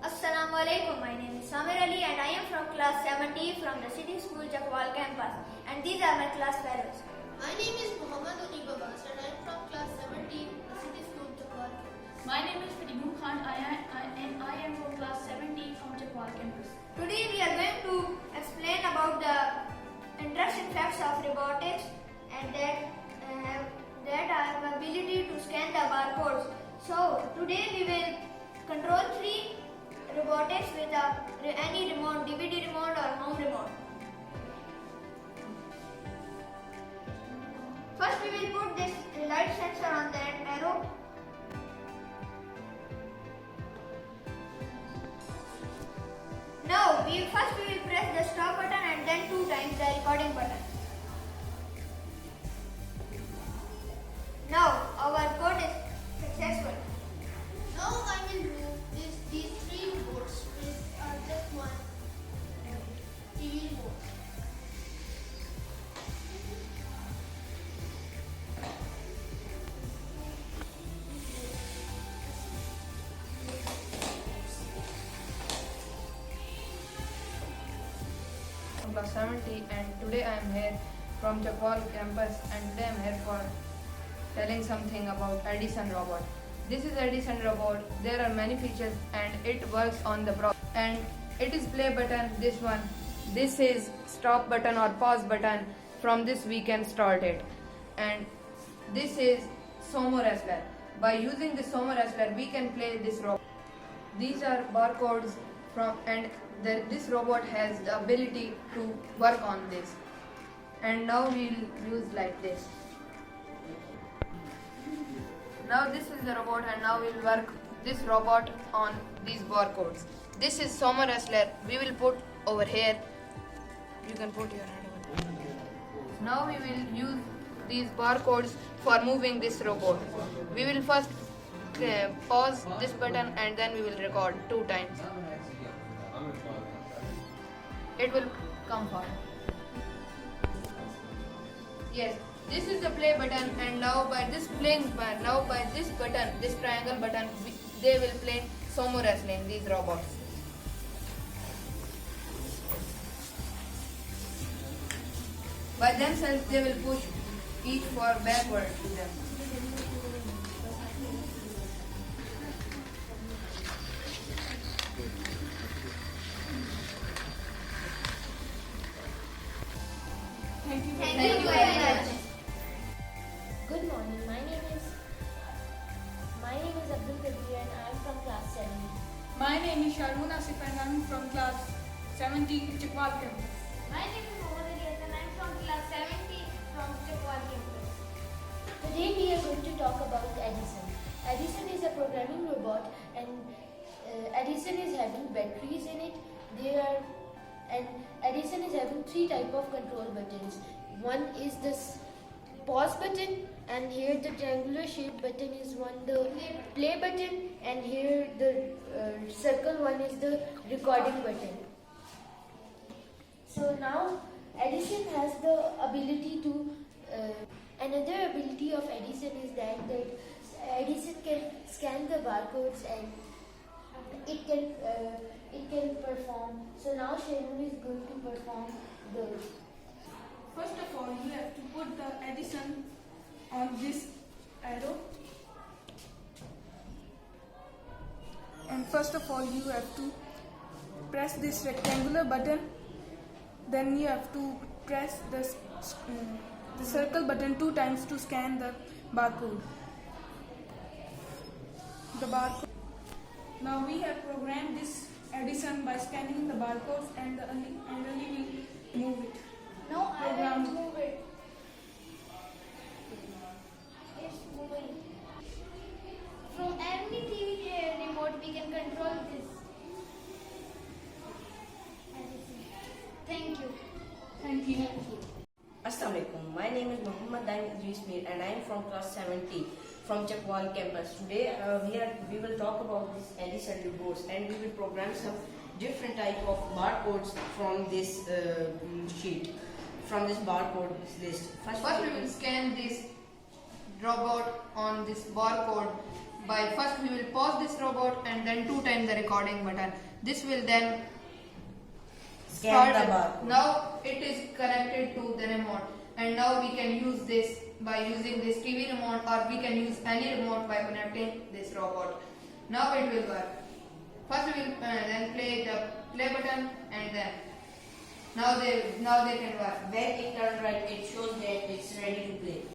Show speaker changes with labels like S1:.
S1: Assalamu alaikum. My name is Samir Ali and I am from class 70 from the City School Chakwal campus, and these are my class fellows.
S2: My name is Muhammad Unib Abbas and I am from class 17, the City School Chakwal campus.
S3: My name is Fatihul Khan and I am from class 70 from Chakwal campus.
S1: Today we are going to explain about the interesting facts of robotics and that have ability to scan the barcodes. So today we will control 3 robotics with any remote, DVD remote or home remote. First we will put this light sensor on that arrow. Now first we will press the stop button and then 2 times the recording button. Now our code is successful.
S2: Now I will do these 3 remotes with just one TV remote.
S4: From class 70, and today I am here from Chakwal campus, and today I am here for telling something about Edison robot. This is Edison robot. There are many features and it works on the and it is play button, this one. This is stop button or pause button. From this we can start it. And this is Sumo wrestler. By using the Sumo wrestler we can play this robot. These are barcodes from this robot has the ability to work on this. And now we'll use like this. Now this is the robot and now we'll work this robot on these barcodes. This is Sumo wrestler. We will put over here. You can put your hand over there. Now we will use these barcodes for moving this robot. We will first pause this button and then we will record 2 times. It will come forward. Yes, this is the play button, and now by this button, this triangle button, they will play Sumo wrestling, these robots. By themselves they will push each for backward to them.
S3: Thank you.
S1: Thank you very much.
S5: Good morning. My name is Abdul Kabir and I am from class 7.
S3: My name is Sharmun Asif and I am from class 70 Chakwal campus.
S1: My name is Mohammad Ali and I am from class 70 from Chakwal campus.
S5: Today we are going to talk about Edison. Edison is a programming robot and Edison is having batteries in it. And Edison is having 3 type of control buttons. One is this pause button, and here the triangular shaped button is the play button, and here the circle one is the recording button. So now Edison has the ability to another ability of Edison is that Edison can scan the barcodes and it can perform. So now Sharmun is going to perform those.
S3: First of all, you have to put the Edison on this arrow. And first of all, you have to press this rectangular button. Then you have to press the circle button 2 times to scan the barcode. Now we have programmed this Edison by scanning the barcodes and only will move it.
S1: Now I
S3: Program.
S1: will move it. It's moving. From any TV remote we can control this. Thank you.
S3: Thank you.
S6: Assalamualaikum. My name is Muhammad Daim Idris Mir and I am from class 70 from Chakwal campus. Today we will talk about this Edison robots and we will program some different type of barcodes from this sheet, from this barcode list.
S4: First we will scan this robot on this barcode by first we will pause this robot and then 2 times the recording button. This will then
S6: Scan the barcode.
S4: Now it is connected to the remote, and now we can use this by using this TV remote, or we can use any remote by connecting this robot. Now it will work. First we will then play the play button, and then now they can work.
S6: When it turns right, it shows that it's ready to play.